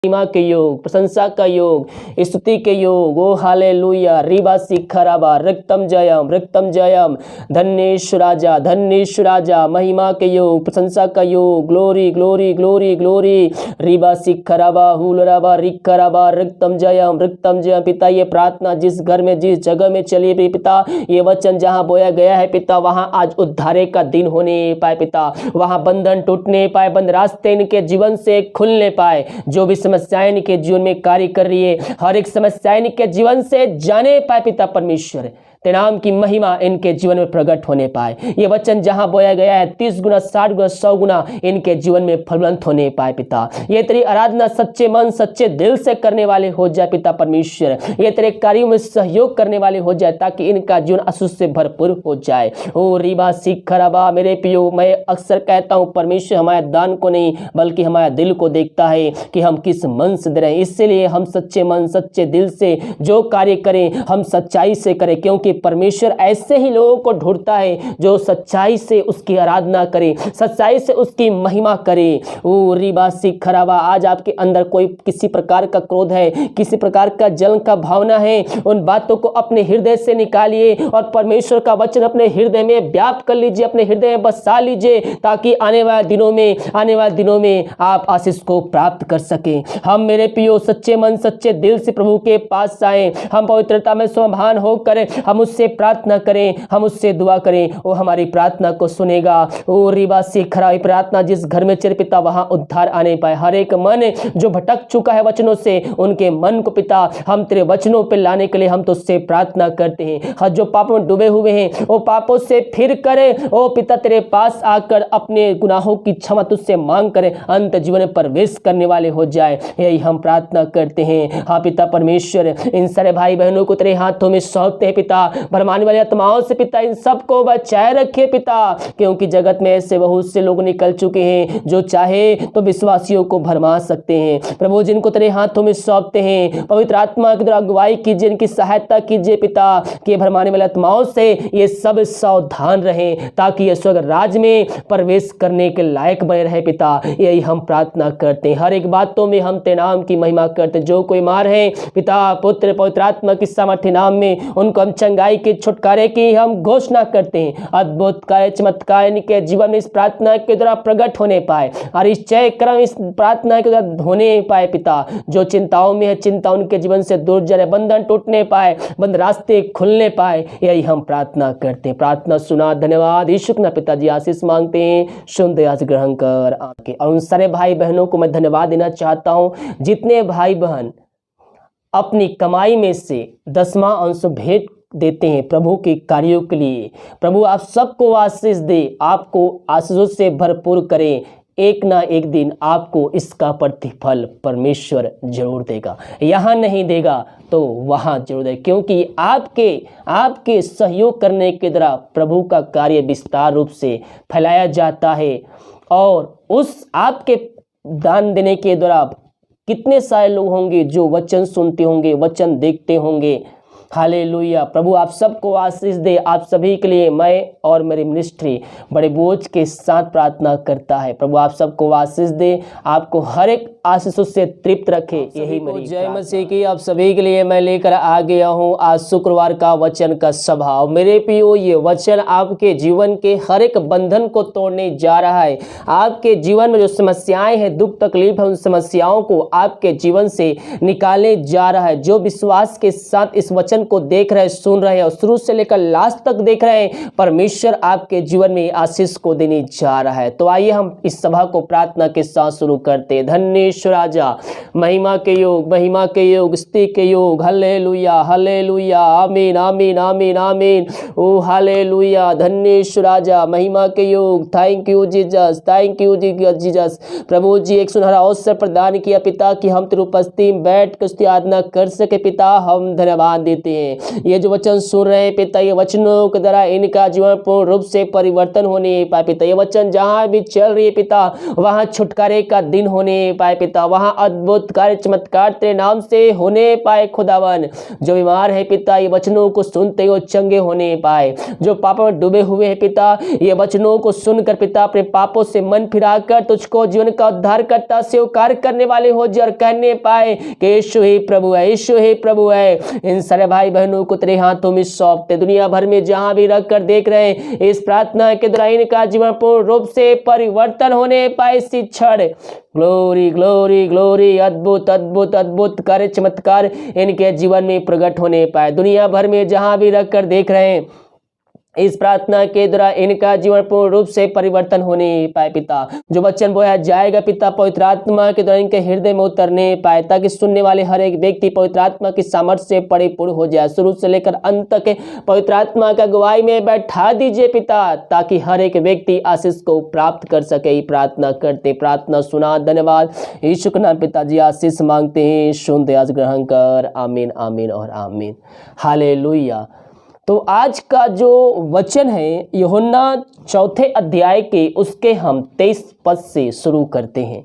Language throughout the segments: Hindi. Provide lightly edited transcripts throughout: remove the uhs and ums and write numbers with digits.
महिमा के योग, प्रशंसा का योग, स्तुति के योग। ओ हालेलुया। रिबा सिखराबा रक्तम जयम। धन्येश राजा, महिमा के योग, प्रशंसा का योग। Glory glory glory glory. रिबा सिखराबा हुलराबा रिखराबा रक्तम जयम पिता। ये प्रार्थना जिस घर में, जिस जगह में चली भी पिता, ये वचन जहाँ बोया गया है पिता, वहाँ आज उद्धारे का दिन होने पाए पिता। वहाँ बंधन टूटने पाए, बंद रास्ते इनके जीवन से खुलने पाए। जो भी समस्याएं इनके जीवन में कार्य कर रही है, हर एक समस्या इनके जीवन से जाने पाए पिता परमेश्वर। तेरे नाम की महिमा इनके जीवन में प्रकट होने पाए। ये वचन जहां बोया गया है 30 गुना 60 गुना 100 गुना इनके जीवन में फलवंत होने पाए पिता। ये तेरी आराधना सच्चे मन सच्चे दिल से करने वाले हो जाए पिता परमेश्वर। ये तेरे कार्यों में सहयोग करने वाले हो जाए, ताकि इनका जीवन आशीष से भरपूर हो जाए। ओ रिबा सिखराबा। मेरे पियो, मैं अक्सर कहता हूँ परमेश्वर हमारे दान को नहीं बल्कि हमारे दिल को देखता है कि हम किस मन से दे रहे हैं। इसलिए हम सच्चे मन सच्चे दिल से जो कार्य करें हम सच्चाई से करें, क्योंकि परमेश्वर ऐसे ही लोगों को ढूंढता है जो सच्चाई से उसकी आराधना करे, सच्चाई से उसकी महिमा करे। ओ रिबा सिखराबा। आज आपके अंदर कोई किसी प्रकार का क्रोध है, किसी प्रकार का जलन का भावना है, उन बातों को अपने हृदय से निकालिए और परमेश्वर का वचन अपने हृदय में व्याप्त कर लीजिए, अपने हृदय में बसा लीजिए, ताकि आने वाले दिनों में आप आशीष को प्राप्त कर सके। हम मेरे प्रियो सच्चे मन सच्चे दिल से प्रभु के पास आए, हम पवित्रता में समाधान होकर हम उससे प्रार्थना करें, हम उससे दुआ करें, वो हमारी प्रार्थना को सुनेगा। ओ रिबा सिखरा। प्रार्थना जिस घर में चल पिता, वहां उद्धार आने पाए। हर एक मन जो भटक चुका है वचनों से, उनके मन को पिता हम तेरे वचनों पे लाने के लिए हम तो उससे प्रार्थना करते हैं। हर जो पापों में डूबे हुए हैं वो पापों से फिर करे, ओ पिता तेरे पास आकर अपने गुनाहों की क्षमा तुझसे मांग करे, अंत जीवन में प्रवेश करने वाले हो जाए। यही हम प्रार्थना करते हैं। हाँ पिता परमेश्वर, इन सारे भाई बहनों को तेरे हाथों में सौंपते हैं पिता। भरमाने वाली आत्माओं से पिता इन सबको बचाए रखे पिता, क्योंकि जगत में ऐसे बहुत से लोग निकल चुके हैं जो चाहे तो विश्वासियों को भरमा सकते हैं। प्रभु जिनको तेरे हाथों में सौंपते हैं, पवित्र आत्मा की द्वारा अगुवाई कीजिए, इनकी सहायता कीजिए पिता, कि भरमाने वाली आत्माओं से ये सब सावधान रहें, ताकि ये स्वर्ग राज में प्रवेश करने के लायक बने रहे पिता। यही हम प्रार्थना करते हैं। हर एक बातों में हम तेरे नाम की महिमा करते हैं। जो कोई मार है पिता पुत्र पवित्र आत्मा की सामर्थ्य नाम में, उनको हम चंगाई के छुटकारे की हम घोषणा करते हैं। अद्भुत कार्य चमत्कार इनके जीवन में इस प्रार्थना के द्वारा प्रकट होने पाए, और इस जय क्रम इस प्रार्थना के द्वारा होने पाए पिता। जो चिंताओं में है चिंता उनके जीवन से दूर जाए, बंधन टूटने पाए, बंद रास्ते खुलने पाए। यही हम प्रार्थना करते हैं। प्रार्थना सुना, धन्यवाद यीशु के नाम पिताजी आशीष मांगते हैं, सुन दया से ग्रहण कर आके। और उन सारे भाई बहनों को मैं धन्यवाद देना चाहता हूँ जितने भाई बहन अपनी कमाई में से 10वां अंश भेंट देते हैं प्रभु के कार्यों के लिए। प्रभु आप सबको आशीष दे, आपको आशीषों से भरपूर करें। एक ना एक दिन आपको इसका प्रतिफल परमेश्वर जरूर देगा। यहाँ नहीं देगा तो वहाँ जरूर देगा, क्योंकि आपके सहयोग करने के द्वारा प्रभु का कार्य विस्तार रूप से फैलाया जाता है। और उस आपके दान देने के द्वारा कितने सारे लोग होंगे जो वचन सुनते होंगे, वचन देखते होंगे। हालेलुया। प्रभु आप सबको आशीष दे। आप सभी के लिए मैं और मेरी मिनिस्ट्री बड़े बोझ के साथ प्रार्थना करता है। प्रभु आप सबको आशीष दे, आपको हर एक आशीषों से तृप्त रखे। यही मेरी जय मसीह की। आप सभी के लिए मैं लेकर आ गया हूँ आज शुक्रवार का वचन का सभा। मेरे प्रियो, ये वचन आपके जीवन के हर एक बंधन को तोड़ने जा रहा है। आपके जीवन में जो समस्याएं हैं, दुख तकलीफ है, उन समस्याओं को आपके जीवन से निकालने जा रहा है। जो विश्वास के साथ इस वचन को देख रहे, सुन रहे और शुरू से लेकर लास्ट तक देख रहे हैं, परमेश्वर आपके जीवन में आशीष को देने जा रहा है। तो आइए हम इस सभा को प्रार्थना के साथ शुरू करते हैं। धन्येश्वर राजा, महिमा के योग, स्तुति के योग। हालेलुया हालेलुया, आमीन आमीन आमीन आमीन। ओ हालेलुया। धन्येश्वर राजा, महिमा के योग। Thank you Jesus, thank you Jesus. प्रभु जी एक सुनहरा अवसर प्रदान किया पिता कि हम तेरी उपस्थिति में बैठ कर उसकी आराधना कर सके पिता। हम धन्यवाद देते हैं। ये जो वचन सुन रहे हैं पिता, ये वचनों के द्वारा इनका जीवन पूर्ण रूप से परिवर्तन होने पाए पिता। ये वचन जहाँ भी चल रही है पिता, वहाँ छुटकारे का दिन होने पाए पिता, वहाँ अद्भुत कार्य चमत्कार तेरे नाम से होने पाए खुदावन। जो बीमार है पिता, ये वचनों को सुनते हो चंगे होने पाए। जो पापों में डूबे हुए हैं पिता, ये वचनों को सुनकर पिता अपने पापों से मन फिराकर तुझको जीवन का उद्धार करता स्वीकार करने वाले हो जाए और कहने पाए कि यीशु ही प्रभु है, यीशु ही प्रभु है। इन सारे भाई बहनों को तेरे हाथों में सौंपते, दुनिया भर में जहां भी रख कर देख रहे हैं, इस प्रार्थना के द्वारा इनका जीवन पूर्ण रूप से परिवर्तन होने पाए इसी क्षण। ग्लोरी ग्लोरी ग्लोरी, अद्भुत अद्भुत अद्भुत कार्य चमत्कार इनके जीवन में प्रकट होने पाए। दुनिया भर में जहां भी रख कर देख रहे हैं, इस प्रार्थना के द्वारा इनका जीवन पूर्ण रूप से परिवर्तन होने पाए पिता। जो वचन बोया जाएगा पिता, पवित्र आत्मा के द्वारा इनके हृदय में उतरने पाए, ताकि सुनने वाले हर एक व्यक्ति पवित्र आत्मा की सामर्थ्य से परिपूर्ण हो जाए। शुरू से लेकर अंत तक पवित्र आत्मा का गवाही में बैठा दीजिए पिता, ताकि हर एक व्यक्ति आशीष को प्राप्त कर सके। प्रार्थना करते, प्रार्थना सुना, धन्यवाद यीशु के नाम पिताजी आशीष मांगते हैं, सुनते आज ग्रहण कर, आमीन आमीन और आमीन। हालेलुया। तो आज का जो वचन है यूहन्ना 4 अध्याय के उसके हम 23 पद से शुरू करते हैं।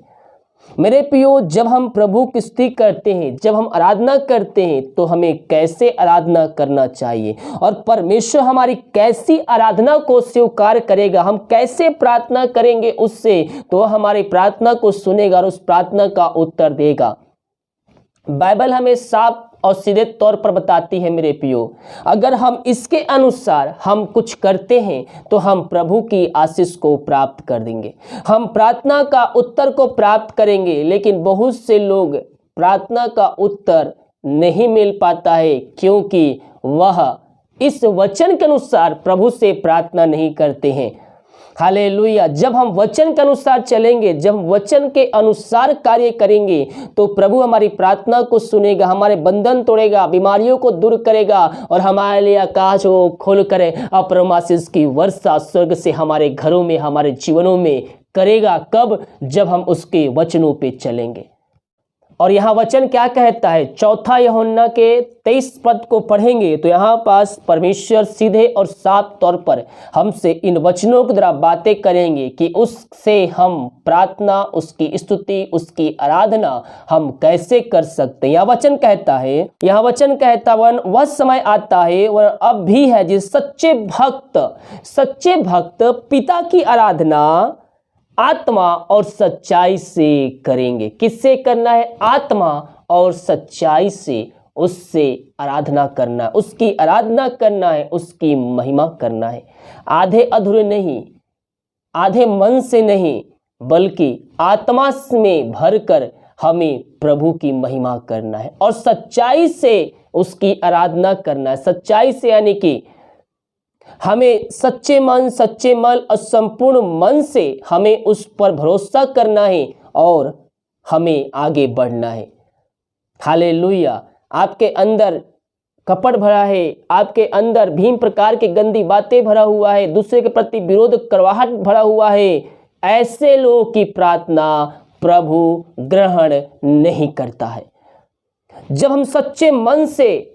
मेरे प्रियो, जब हम प्रभु की स्तुति करते हैं, जब हम आराधना करते हैं, तो हमें कैसे आराधना करना चाहिए और परमेश्वर हमारी कैसी आराधना को स्वीकार करेगा, हम कैसे प्रार्थना करेंगे उससे, तो हमारी प्रार्थना को सुनेगा और उस प्रार्थना का उत्तर देगा। बाइबल हमें साफ और सीधे तौर पर बताती है मेरे प्रियो, अगर हम इसके अनुसार हम कुछ करते हैं तो हम प्रभु की आशीष को प्राप्त कर देंगे, हम प्रार्थना का उत्तर को प्राप्त करेंगे। लेकिन बहुत से लोग प्रार्थना का उत्तर नहीं मिल पाता है, क्योंकि वह इस वचन के अनुसार प्रभु से प्रार्थना नहीं करते हैं। हालेलुया। जब हम वचन के अनुसार चलेंगे, जब हम वचन के अनुसार कार्य करेंगे, तो प्रभु हमारी प्रार्थना को सुनेगा, हमारे बंधन तोड़ेगा, बीमारियों को दूर करेगा और हमारे लिए आकाश को खोल कर अपरम आशीष की वर्षा स्वर्ग से हमारे घरों में, हमारे जीवनों में करेगा। कब? जब हम उसके वचनों पे चलेंगे। और यहाँ वचन क्या कहता है? 4 यूहन्ना के 23 पद को पढ़ेंगे तो यहाँ पास परमेश्वर सीधे और साफ तौर पर हमसे इन वचनों के द्वारा बातें करेंगे कि उससे हम प्रार्थना, उसकी स्तुति, उसकी आराधना हम कैसे कर सकते हैं। यह वचन कहता है, यह वचन कहता वह समय आता है वह अब भी है जिस सच्चे भक्त पिता की आराधना आत्मा और सच्चाई से करेंगे। किससे करना है? आत्मा और सच्चाई से उससे आराधना करना है, उसकी आराधना करना है, उसकी महिमा करना है। आधे अधूरे नहीं, आधे मन से नहीं, बल्कि आत्मा में भरकर हमें प्रभु की महिमा करना है और सच्चाई से उसकी आराधना करना है। सच्चाई से यानी कि हमें सच्चे मन, सच्चे मन और संपूर्ण मन से हमें उस पर भरोसा करना है और हमें आगे बढ़ना है। हालेलुया। आपके अंदर कपट भरा है, आपके अंदर भीम प्रकार की गंदी बातें भरा हुआ है, दूसरे के प्रति विरोध करवाहट भरा हुआ है, ऐसे लोगों की प्रार्थना प्रभु ग्रहण नहीं करता है। जब हम सच्चे मन से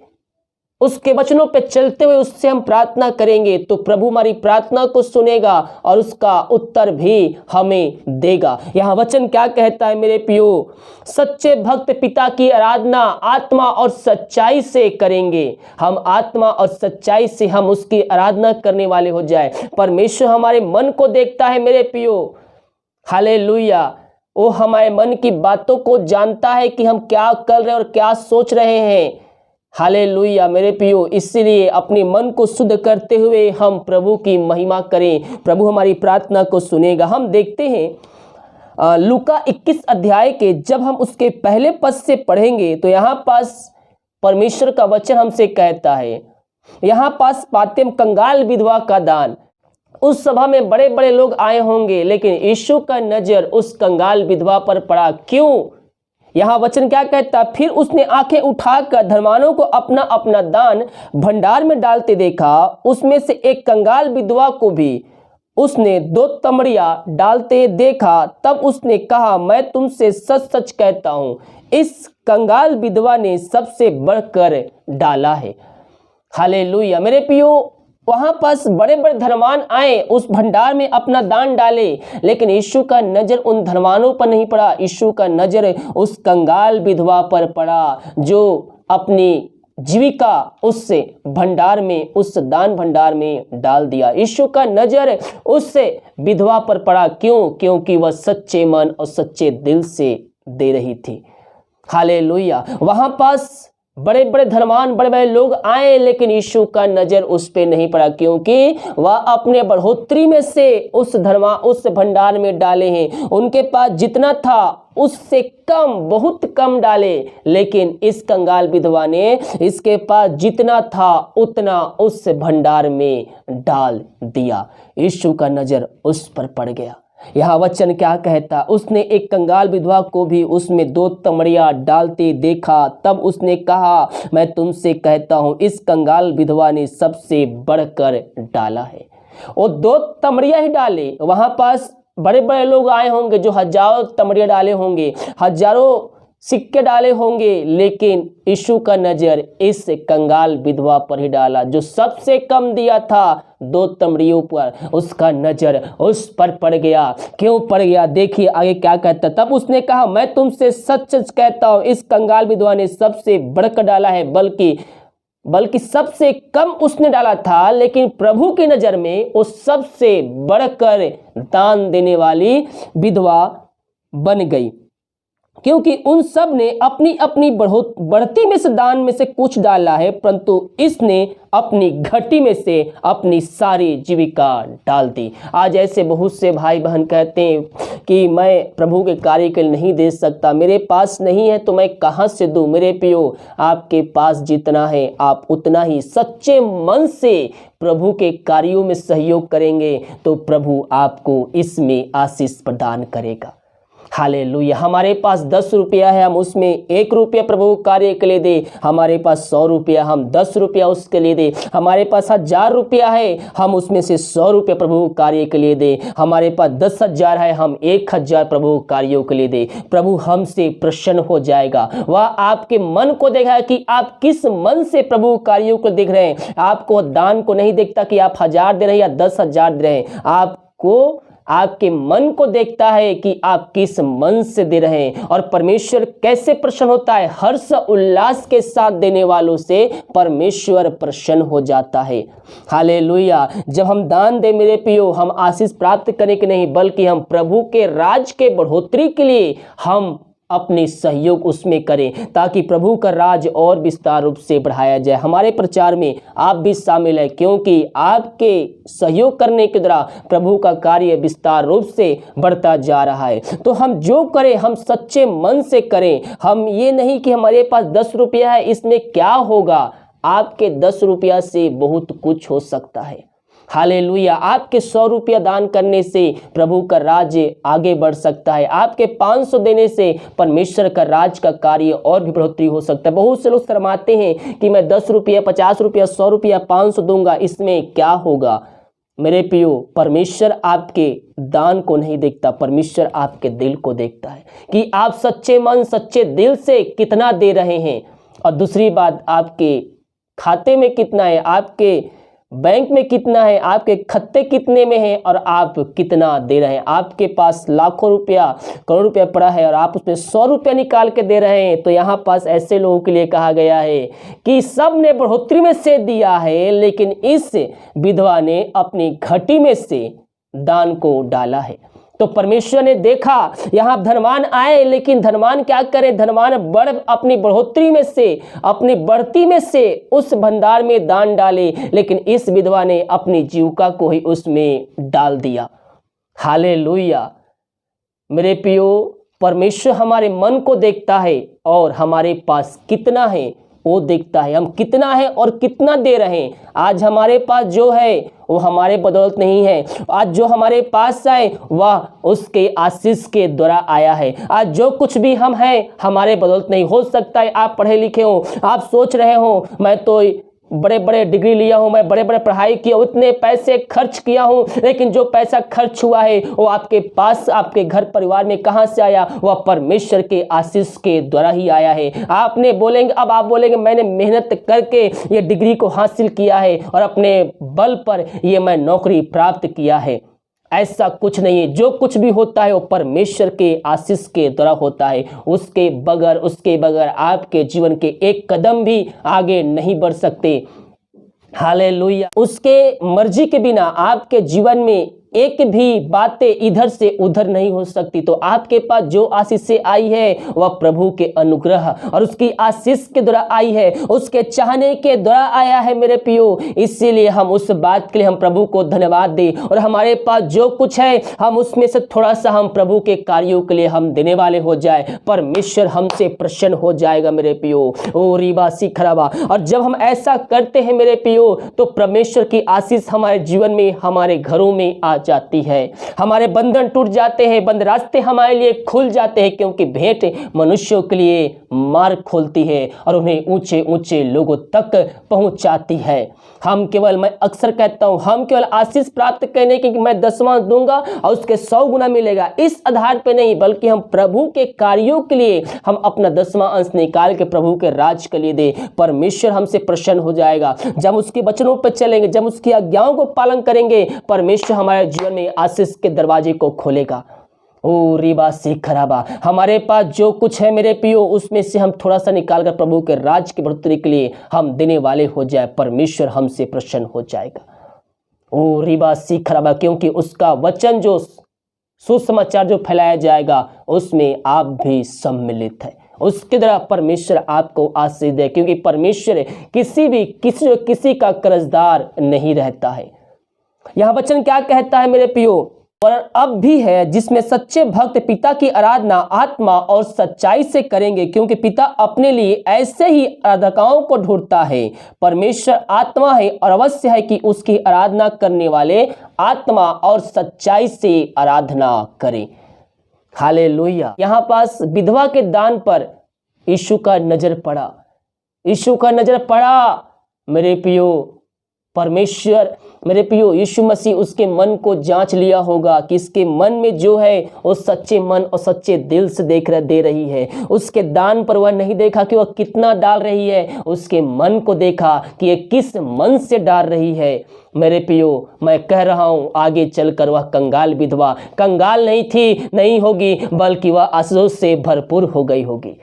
उसके वचनों पे चलते हुए उससे हम प्रार्थना करेंगे तो प्रभु हमारी प्रार्थना को सुनेगा और उसका उत्तर भी हमें देगा। यहाँ वचन क्या कहता है मेरे प्रियो? सच्चे भक्त पिता की आराधना आत्मा और सच्चाई से करेंगे। हम आत्मा और सच्चाई से हम उसकी आराधना करने वाले हो जाए। परमेश्वर हमारे मन को देखता है मेरे प्रियो। हालेलुया। वो हमारे मन की बातों को जानता है कि हम क्या कर रहे हैं और क्या सोच रहे हैं। हालेलुया मेरे प्रियो। इसलिए अपने मन को शुद्ध करते हुए हम प्रभु की महिमा करें, प्रभु हमारी प्रार्थना को सुनेगा। हम देखते हैं लूका 21 अध्याय के जब हम उसके पहले पद से पढ़ेंगे तो यहाँ पास परमेश्वर का वचन हमसे कहता है, यहाँ पास पाते हम कंगाल विधवा का दान। उस सभा में बड़े बड़े लोग आए होंगे, लेकिन यीशु का नजर उस कंगाल विधवा पर पड़ा। क्यों? यहाँ वचन क्या कहता? फिर उसने आंखें उठाकर धर्मानों को अपना अपना दान भंडार में डालते देखा। उसमें से एक कंगाल विधवा को भी उसने 2 तमड़ियां डालते देखा। तब उसने कहा, मैं तुमसे सच सच कहता हूं, इस कंगाल विधवा ने सबसे बढ़कर डाला है। हालेलुया मेरे प्रियो। वहां पास बड़े बड़े धनवान आए, उस भंडार में अपना दान डाले, लेकिन यीशु का नजर उन धनवानों पर नहीं पड़ा। यीशु का नजर उस कंगाल विधवा पर पड़ा जो अपनी जीविका उस भंडार में, उस दान भंडार में डाल दिया। यीशु का नजर उस विधवा पर पड़ा। क्यों? क्योंकि वह सच्चे मन और सच्चे दिल से दे रही थी। हालेलुया। वहां पास बड़े बड़े धनवान, बड़े बड़े लोग आए, लेकिन यीशु का नजर उस पे नहीं पड़ा, क्योंकि वह अपने बढ़ोतरी में से उस भंडार में डाले हैं। उनके पास जितना था उससे कम, बहुत कम डाले, लेकिन इस कंगाल विधवा ने इसके पास जितना था उतना उस भंडार में डाल दिया। यीशु का नजर उस पर पड़ गया। यह वचन क्या कहता? उसने एक कंगाल विधवा को भी उसमें 2 तमड़ियां डालते देखा, तब उसने कहा, मैं तुमसे कहता हूं, इस कंगाल विधवा ने सबसे बढ़कर डाला है। वो 2 तमड़ियां ही डाले। वहां पास बड़े बड़े लोग आए होंगे जो हजारों तमड़ियां डाले होंगे, हजारों सिक्के डाले होंगे, लेकिन यीशु का नजर इस कंगाल विधवा पर ही डाला जो सबसे कम दिया था, 2 तमड़ियों पर। उसका नजर उस पर पड़ गया। क्यों पड़ गया? देखिए आगे क्या कहता। तब उसने कहा, मैं तुमसे सच सच कहता हूं, इस कंगाल विधवा ने सबसे बढ़कर डाला है, बल्कि सबसे कम उसने डाला था, लेकिन प्रभु की नजर में वो सबसे बढ़कर दान देने वाली विधवा बन गई, क्योंकि उन सब ने अपनी अपनी बढ़ती में से दान में से कुछ डाला है, परंतु इसने अपनी घटी में से अपनी सारी जीविका डाल दी। आज ऐसे बहुत से भाई बहन कहते हैं कि मैं प्रभु के कार्य के लिए नहीं दे सकता, मेरे पास नहीं है तो मैं कहां से दूं। मेरे प्रियो, आपके पास जितना है आप उतना ही सच्चे मन से प्रभु के कार्यों में सहयोग करेंगे तो प्रभु आपको इसमें आशीष प्रदान करेगा। हालेलुया। हमारे पास 10 रुपया है, हम उसमें 1 रुपया प्रभु कार्य के लिए दे। हमारे पास 100 रुपया, हम 10 रुपया उसके लिए दे। हमारे पास 1000 रुपया है, हम उसमें से 100 रुपया प्रभु कार्य के लिए दे। हमारे पास 10,000 है, हम 1000 प्रभु कार्यों के लिए दे। प्रभु हमसे प्रसन्न हो जाएगा। वह आपके मन को देखा कि आप किस मन से प्रभु कार्यों को देख रहे हैं। आपको दान को नहीं देखता कि आप 1000 दे रहे हैं या 10,000 दे रहे हैं। आपको आपके मन को देखता है कि आप किस मन से दे रहे हैं। और परमेश्वर कैसे प्रसन्न होता है? हर्ष उल्लास के साथ देने वालों से परमेश्वर प्रसन्न हो जाता है। हालेलुया। जब हम दान दे मेरे प्रियो, हम आशीष प्राप्त करने के नहीं, बल्कि हम प्रभु के राज के बढ़ोतरी के लिए हम अपनी सहयोग उसमें करें, ताकि प्रभु का राज और विस्तार रूप से बढ़ाया जाए। हमारे प्रचार में आप भी शामिल हैं, क्योंकि आपके सहयोग करने के द्वारा प्रभु का कार्य विस्तार रूप से बढ़ता जा रहा है। तो हम जो करें, हम सच्चे मन से करें। हम ये नहीं कि हमारे पास 10 रुपया है, इसमें क्या होगा। आपके 10 रुपया से बहुत कुछ हो सकता है। हालेलुया। आपके 100 रुपया दान करने से प्रभु का राज्य आगे बढ़ सकता है। आपके 500 देने से परमेश्वर का राज का कार्य और भी बढ़ोतरी हो सकता है। बहुत से लोग शर्माते हैं कि मैं 10 रुपया, 50 रुपया, 100 रुपया, 500 दूंगा, इसमें क्या होगा। मेरे प्रियो, परमेश्वर आपके दान को नहीं देखता, परमेश्वर आपके दिल को देखता है कि आप सच्चे मन, सच्चे दिल से कितना दे रहे हैं। और दूसरी बात, आपके खाते में कितना है, आपके बैंक में कितना है, आपके खत्ते कितने में है और आप कितना दे रहे हैं। आपके पास लाखों रुपया, करोड़ रुपया पड़ा है और आप उसमें 100 रुपया निकाल के दे रहे हैं। तो यहाँ पास ऐसे लोगों के लिए कहा गया है कि सब ने बढ़ोतरी में से दिया है, लेकिन इस विधवा ने अपनी घटी में से दान को डाला है। तो परमेश्वर ने देखा, यहाँ धनवान आए, लेकिन धनवान क्या करे, धनवान अपनी बढ़ोतरी में से, अपनी बढ़ती में से उस भंडार में दान डाले, लेकिन इस विधवा ने अपनी जीविका को ही उसमें डाल दिया। हालेलुया। मेरे प्रियो, परमेश्वर हमारे मन को देखता है और हमारे पास कितना है वो देखता है। हम कितना है और कितना दे रहे हैं। आज हमारे पास जो है वो हमारे बदौलत नहीं है। आज जो हमारे पास है वह उसके आशीष के द्वारा आया है। आज जो कुछ भी हम हैं हमारे बदौलत नहीं। हो सकता है आप पढ़े लिखे हो, आप सोच रहे हो मैं तो बड़े बड़े डिग्री लिया हूं, मैं बड़े बड़े पढ़ाई किया, उतने पैसे खर्च किया हूं, लेकिन जो पैसा खर्च हुआ है वो आपके पास, आपके घर परिवार में कहां से आया? वह परमेश्वर के आशीष के द्वारा ही आया है। आपने बोलेंगे, अब आप बोलेंगे मैंने मेहनत करके ये डिग्री को हासिल किया है और अपने बल पर ये मैं नौकरी प्राप्त किया है। ऐसा कुछ नहीं है। जो कुछ भी होता है वो परमेश्वर के आशीष के द्वारा होता है। उसके बगैर आपके जीवन के एक कदम भी आगे नहीं बढ़ सकते। हालेलुया। उसके मर्जी के बिना आपके जीवन में एक भी बातें इधर से उधर नहीं हो सकती। तो आपके पास जो आशीष से आई है वह प्रभु के अनुग्रह और उसकी आशीष के द्वारा आई है, उसके चाहने के द्वारा आया है मेरे प्रियो। इसीलिए हम उस बात के लिए हम प्रभु को धन्यवाद दें और हमारे पास जो कुछ है हम उसमें से थोड़ा सा हम प्रभु के कार्यों के लिए हम देने वाले हो जाए। परमेश्वर हमसे प्रसन्न हो जाएगा मेरे प्रियो। ओ रीबा सिखराबा। और जब हम ऐसा करते हैं मेरे प्रियो तो परमेश्वर की आशीष हमारे जीवन में, हमारे घरों में आ जाती है। हमारे बंधन टूट जाते हैं, बंद रास्ते हमारे लिए खुल जाते हैं, क्योंकि भेंट मनुष्यों के लिए मार्ग खोलती है और उन्हें ऊंचे ऊंचे लोगों तक पहुंचाती है। हम केवल, मैं अक्सर कहता हूं, हम केवल आशीष प्राप्त करने की मैं 10वां दूंगा और उसके 100 गुना मिलेगा, इस आधार पे नहीं, बल्कि हम प्रभु के कार्यों के लिए हम अपना 10वां अंश निकाल के प्रभु के राज के लिए दे। परमेश्वर हमसे प्रसन्न हो जाएगा। जब उसके वचनों पर चलेंगे, जब उसकी आज्ञाओं को पालन करेंगे, परमेश्वर हमारे जीवन में आशीष के दरवाजे को खोलेगा। ओ रिबा से खराबा। हमारे पास जो कुछ है मेरे प्रियो, उसमें से हम थोड़ा सा निकाल कर प्रभु के राज की बढ़ोतरी के लिए हम देने वाले हो जाए। परमेश्वर हमसे प्रसन्न हो जाएगा। ओ रिबा से खराबा। क्योंकि उसका वचन, जो सुसमाचार जो फैलाया जाएगा, उसमें आप भी सम्मिलित है। उसके द्वारा परमेश्वर आपको आशीष दे, क्योंकि परमेश्वर किसी का कर्जदार नहीं रहता है। यह वचन क्या कहता है मेरे प्रियो? और अब भी है जिसमें सच्चे भक्त पिता की आराधना आत्मा और सच्चाई से करेंगे, क्योंकि पिता अपने लिए ऐसे ही आराधकों को ढूंढता है। परमेश्वर आत्मा है और अवश्य है कि उसकी आराधना करने वाले आत्मा और सच्चाई से आराधना करें। हालेलुया। यहाँ पास विधवा के दान पर यीशु का नजर पड़ा, यीशु का नजर पड़ा मेरे प्रियो। परमेश्वर मेरे प्रियो, यीशु मसीह उसके मन को जांच लिया होगा कि इसके मन में जो है वो सच्चे मन और सच्चे दिल से दे रही है। उसके दान पर वह नहीं देखा कि वह कितना डाल रही है, उसके मन को देखा कि ये किस मन से डाल रही है। मेरे प्रियो, मैं कह रहा हूं, आगे चलकर वह कंगाल विधवा कंगाल नहीं होगी, बल्कि वह आशीषों से भरपूर हो गई होगी।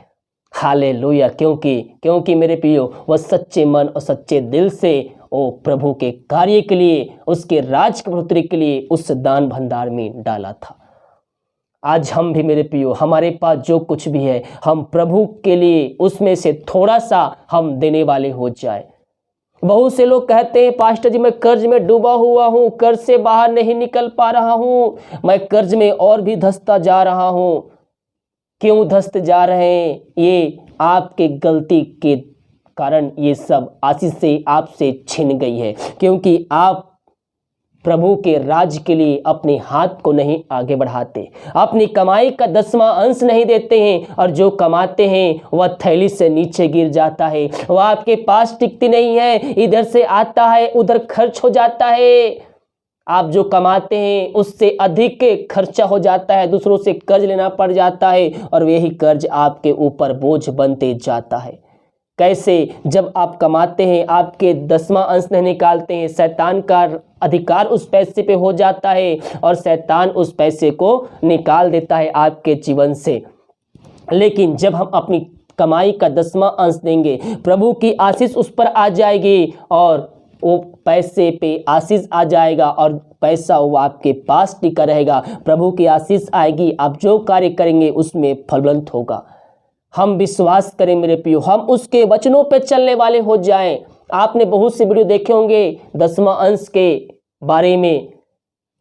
हालेलुया। क्योंकि मेरे प्रियो, वह सच्चे मन और सच्चे दिल से ओ प्रभु के कार्य के लिए, उसके राज की बढ़ोतरी के लिए उस दान भंडार में डाला था। आज हम भी मेरे प्रियो, हमारे पास जो कुछ भी है, हम प्रभु के लिए उसमें से थोड़ा सा हम देने वाले हो जाए। बहुत से लोग कहते हैं, पास्टर जी मैं कर्ज में डूबा हुआ हूँ, कर्ज से बाहर नहीं निकल पा रहा हूँ, मैं कर्ज में और भी धंसता जा रहा हूँ। क्यों धंसते जा रहे हैं? ये आपके गलती के कारण ये सब आशीष से आपसे छिन गई है, क्योंकि आप प्रभु के राज के लिए अपने हाथ को नहीं आगे बढ़ाते, अपनी कमाई का 10वां अंश नहीं देते हैं, और जो कमाते हैं वह थैली से नीचे गिर जाता है, वह आपके पास टिकती नहीं है, इधर से आता है उधर खर्च हो जाता है। आप जो कमाते हैं उससे अधिक खर्चा हो जाता है, दूसरों से कर्ज लेना पड़ जाता है, और यही कर्ज आपके ऊपर बोझ बनते जाता है। कैसे? जब आप कमाते हैं, आपके 10वां अंश नहीं निकालते हैं, शैतान का अधिकार उस पैसे पे हो जाता है और शैतान उस पैसे को निकाल देता है आपके जीवन से। लेकिन जब हम अपनी कमाई का 10वां अंश देंगे, प्रभु की आशीष उस पर आ जाएगी और वो पैसे पे आशीष आ जाएगा और पैसा वो आपके पास टिका रहेगा। प्रभु की आशीष आएगी, आप जो कार्य करेंगे उसमें फलवंत होगा। हम विश्वास करें मेरे प्रियो, हम उसके वचनों पे चलने वाले हो जाएं। आपने बहुत से वीडियो देखे होंगे 10वां अंश के बारे में,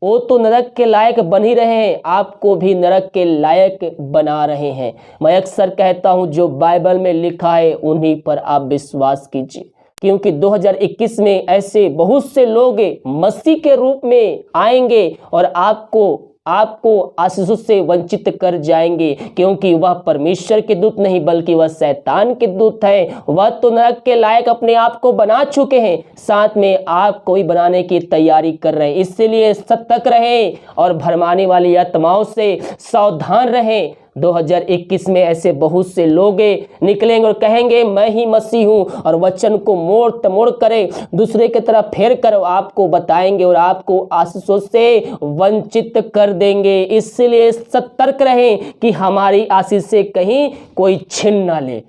वो तो नरक के लायक बन ही रहे हैं, आपको भी नरक के लायक बना रहे हैं। मैं अक्सर कहता हूं, जो बाइबल में लिखा है उन्हीं पर आप विश्वास कीजिए, क्योंकि 2021 में ऐसे बहुत से लोग मसीह के रूप में आएंगे और आपको आपको आशीषों से वंचित कर जाएंगे, क्योंकि वह परमेश्वर के दूत नहीं बल्कि वह शैतान के दूत है। वह तो नरक के लायक अपने आप को बना चुके हैं, साथ में आपको भी बनाने की तैयारी कर रहे हैं। इसलिए सतर्क रहें और भरमाने वाली आत्माओं से सावधान रहें। 2021 में ऐसे बहुत से लोग निकलेंगे और कहेंगे मैं ही मसीह हूँ, और वचन को मोड़ करे दूसरे की तरफ फेर कर आपको बताएंगे और आपको आशीषों से वंचित कर देंगे। इसलिए सतर्क रहें कि हमारी आशीष से कहीं कोई छीन ना ले।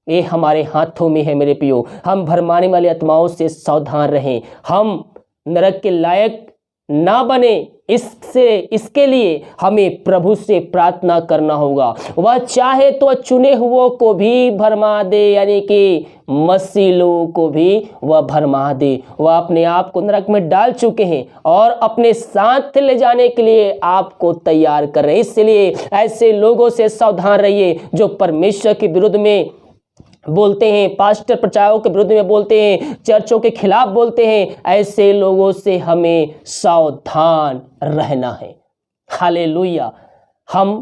ये हमारे हाथों में है मेरे प्रियो। हम भरमाने वाली आत्माओं से सावधान रहें, हम नरक के लायक ना बने। इसके लिए हमें प्रभु से प्रार्थना करना होगा। वह चाहे तो चुने हुओं को भी भरमा दे, यानी कि मसीह लोगों को भी वह भरमा दे। वह अपने आप को नरक में डाल चुके हैं और अपने साथ ले जाने के लिए आपको तैयार कर रहे हैं। इसलिए ऐसे लोगों से सावधान रहिए जो परमेश्वर के विरुद्ध में बोलते हैं, पास्टर प्रचारकों के विरुद्ध में बोलते हैं, चर्चों के खिलाफ बोलते हैं। ऐसे लोगों से हमें सावधान रहना है। हालेलुया। हम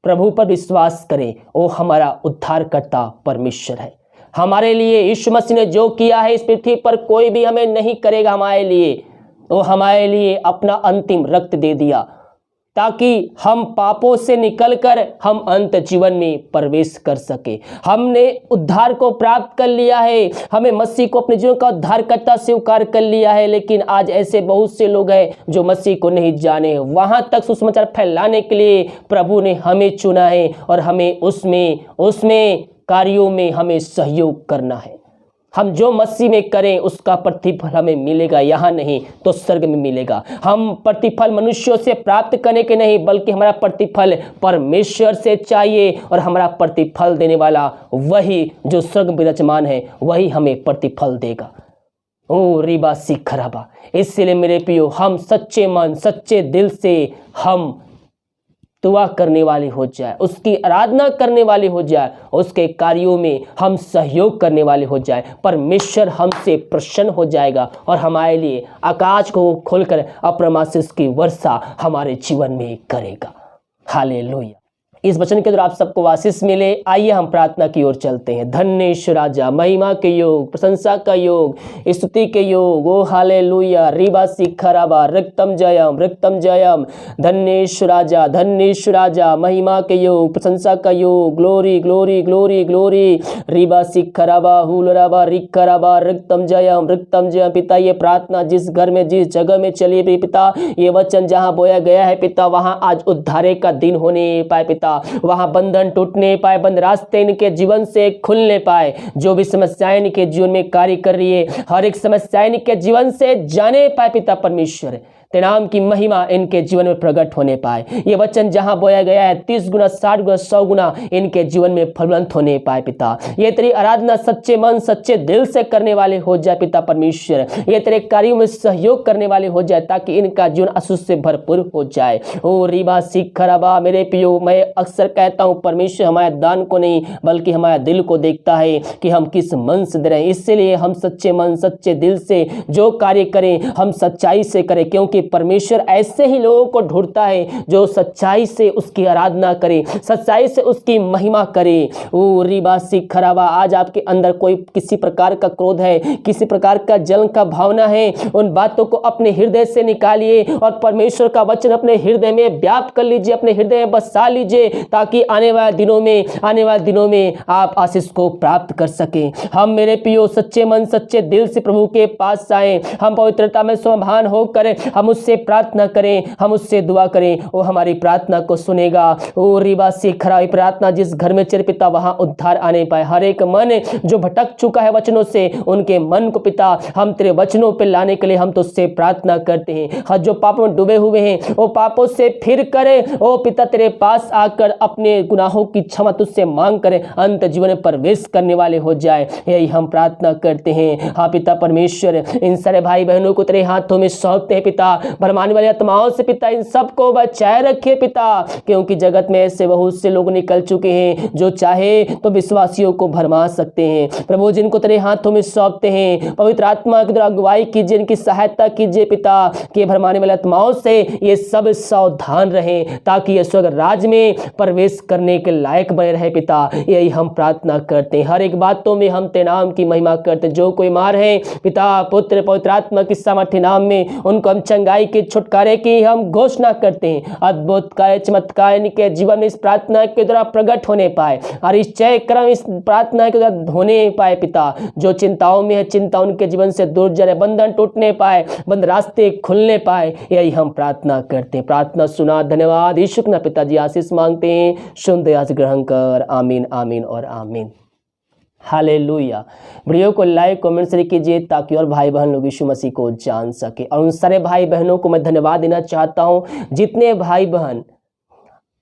प्रभु पर विश्वास करें, वो हमारा उद्धारकर्ता परमेश्वर है। हमारे लिए यीशु मसीह ने जो किया है इस पृथ्वी पर कोई भी हमें नहीं करेगा हमारे लिए। वो हमारे लिए अपना अंतिम रक्त दे दिया ताकि हम पापों से निकलकर हम अंत जीवन में प्रवेश कर सके। हमने उद्धार को प्राप्त कर लिया है, हमें मसीह को अपने जीवन का उद्धारकर्ता स्वीकार कर लिया है। लेकिन आज ऐसे बहुत से लोग हैं जो मसीह को नहीं जाने। वहां तक सुसमाचार फैलाने के लिए प्रभु ने हमें चुना है और हमें उसमें कार्यों में हमें सहयोग करना है। हम जो मसीह में करें उसका प्रतिफल हमें मिलेगा, यहाँ नहीं तो स्वर्ग में मिलेगा। हम प्रतिफल मनुष्यों से प्राप्त करने के नहीं बल्कि हमारा प्रतिफल परमेश्वर से चाहिए, और हमारा प्रतिफल देने वाला वही जो स्वर्ग में विराजमान है वही हमें प्रतिफल देगा। ओ रिबा सिखराबा। इसलिए मेरे प्रियो, हम सच्चे मन सच्चे दिल से हम दुआ करने वाले हो जाए, उसकी आराधना करने वाले हो जाए, उसके कार्यों में हम सहयोग करने वाले हो जाए। परमेश्वर हमसे प्रसन्न हो जाएगा और हमारे लिए आकाश को खोलकर अपना आशीष की वर्षा हमारे जीवन में करेगा। हालेलुया। इस वचन के द्वारा आप सबको आशीष मिले। आइए हम प्रार्थना की ओर चलते हैं। धन्य यीशु राजा, महिमा के योग, प्रशंसा का योग, स्तुति के योग। ओ हालेलुया। रिबा सिखराबा रक्तम जयम। धन्य यीशु राजा, धन्य यीशु राजा, महिमा के योग, प्रशंसा का योग। Glory glory glory glory. रिबा सिखराबा हुलराबा रिखराबा रक्तम जयम पिता। ये प्रार्थना जिस घर में जिस जगह में चली भी पिता, ये वचन जहाँ बोया गया है पिता, वहाँ आज उद्धारे का दिन होने पाए पिता। वहां बंधन टूटने पाए, बंद रास्ते इनके जीवन से खुलने पाए। जो भी समस्याएं इनके जीवन में कार्य कर रही है, हर एक समस्या इनके जीवन से जाने पाए पिता परमेश्वर। तेरे नाम की महिमा इनके जीवन में प्रकट होने पाए। ये वचन जहां बोया गया है 30 गुना 60 गुना 100 गुना इनके जीवन में फलवंत होने पाए पिता। ये तेरी आराधना सच्चे मन सच्चे दिल से करने वाले हो जाए पिता परमेश्वर। ये तेरे कार्यों में सहयोग करने वाले हो जाए ताकि इनका जीवन आशीष से भरपूर हो जाए। ओ रिबा सिखराबा। मेरे प्रियो, मैं अक्सर कहता हूँ परमेश्वर हमारे दान को नहीं बल्कि हमारे दिल को देखता है कि हम किस मन से दे रहे हैं। इसलिए हम सच्चे मन सच्चे दिल से जो कार्य करें हम सच्चाई से करें, क्योंकि परमेश्वर ऐसे ही लोगों को ढूंढता है जो सच्चाई से उसकी आराधना करे, सच्चाई से उसकी महिमा करे। ओ रिबा सिखराबा। आज आपके अंदर कोई किसी प्रकार का क्रोध है, किसी प्रकार का जलन का भावना है, उन बातों को अपने हृदय से निकालिए और परमेश्वर का वचन अपने हृदय में व्याप्त कर लीजिए, अपने हृदय में बसा लीजिए, ताकि आने वाले दिनों में आप आशीष को प्राप्त कर सकें। हम मेरे प्रियो सच्चे मन सच्चे दिल से प्रभु के पास आए, हम पवित्रता में समाधान होकर हम उससे प्रार्थना करें, हम उससे दुआ करें, वो हमारी प्रार्थना को सुनेगा। ओ रिबा सिखरा। प्रार्थना जिस घर में चल पिता वहां उद्धार आने पाए। हर एक मन जो भटक चुका है वचनों से, उनके मन को पिता हम तेरे वचनों पे लाने के लिए हम तो उससे प्रार्थना करते हैं। हर जो पापों में डूबे हुए हैं वो पापों से फिर करे, ओ पिता तेरे पास आकर अपने गुनाहों की क्षमा तुझसे मांग करे, अंत जीवन में प्रवेश करने वाले हो जाए। यही हम प्रार्थना करते हैं। हाँ पिता परमेश्वर, इन सारे भाई बहनों को तेरे हाथों में सौंपते हैं पिता। भरमाने वाली आत्माओं से पिता इन सबको बचाए रखिए पिता, क्योंकि जगत में ऐसे बहुत से लोग निकल चुके हैं जो चाहे तो विश्वासियों को भरमा सकते हैं। प्रभु जिनको तेरे हाथों में सौंपते हैं, पवित्र आत्मा की द्वारा अगुवाई कीजिए, इनकी सहायता कीजिए पिता, कि भरमाने वाली आत्माओं से ये सब सावधान रहें, ताकि ये स्वर्ग राज्य में प्रवेश करने के लायक बने रहे पिता। यही हम प्रार्थना करते हैं। हर एक बातों में हम तेरे नाम की महिमा करते हैं। जो कोई मार है पिता, पुत्र, पवित्र आत्मा की सामर्थ्य नाम में उनको हम चंगाई के छुटकारे की हम घोषणा करते हैं। अद्भुत कार्य चमत्कार इनके जीवन में इस प्रार्थना के द्वारा प्रकट होने पाए, और इस जय क्रम इस प्रार्थना के द्वारा होने पाए पिता। जो चिंताओं में है, चिंता उनके जीवन से दूर जाए, बंधन टूटने पाए, बंद रास्ते खुलने पाए, यही हम प्रार्थना करते हैं। प्रार्थना सुना, धन्यवाद यीशु के नाम पिताजी आशीष मांगते हैं, सुन दया से ग्रहण कर। आमीन आमीन और आमीन। हालेलुया। वीडियो को लाइक कमेंट शेयर कीजिए, ताकि और भाई बहन लोग यीशु मसीह को जान सके। और उन सारे भाई बहनों को मैं धन्यवाद देना चाहता हूं, जितने भाई बहन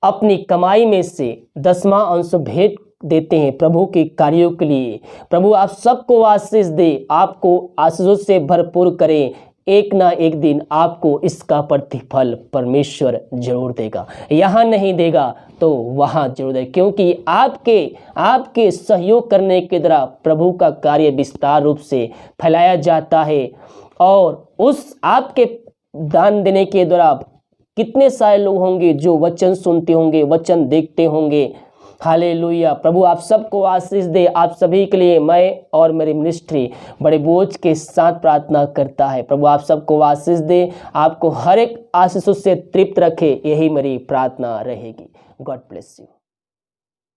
अपनी कमाई में से 10वां अंश भेंट देते हैं प्रभु के कार्यों के लिए। प्रभु आप सबको आशीष दे, आपको आशीषों से भरपूर करें। एक ना एक दिन आपको इसका प्रतिफल परमेश्वर जरूर देगा। यहाँ नहीं देगा तो वहाँ जरूर देगा, क्योंकि आपके सहयोग करने के द्वारा प्रभु का कार्य विस्तार रूप से फैलाया जाता है। और उस आपके दान देने के द्वारा कितने सारे लोग होंगे जो वचन सुनते होंगे, वचन देखते होंगे। हालेलुया। प्रभु आप सबको आशीष दे। आप सभी के लिए मैं और मेरी मिनिस्ट्री बड़े बोझ के साथ प्रार्थना करता है। प्रभु आप सबको आशीष दे, आपको हर एक आशीषों से तृप्त रखे, यही मेरी प्रार्थना रहेगी। God bless you.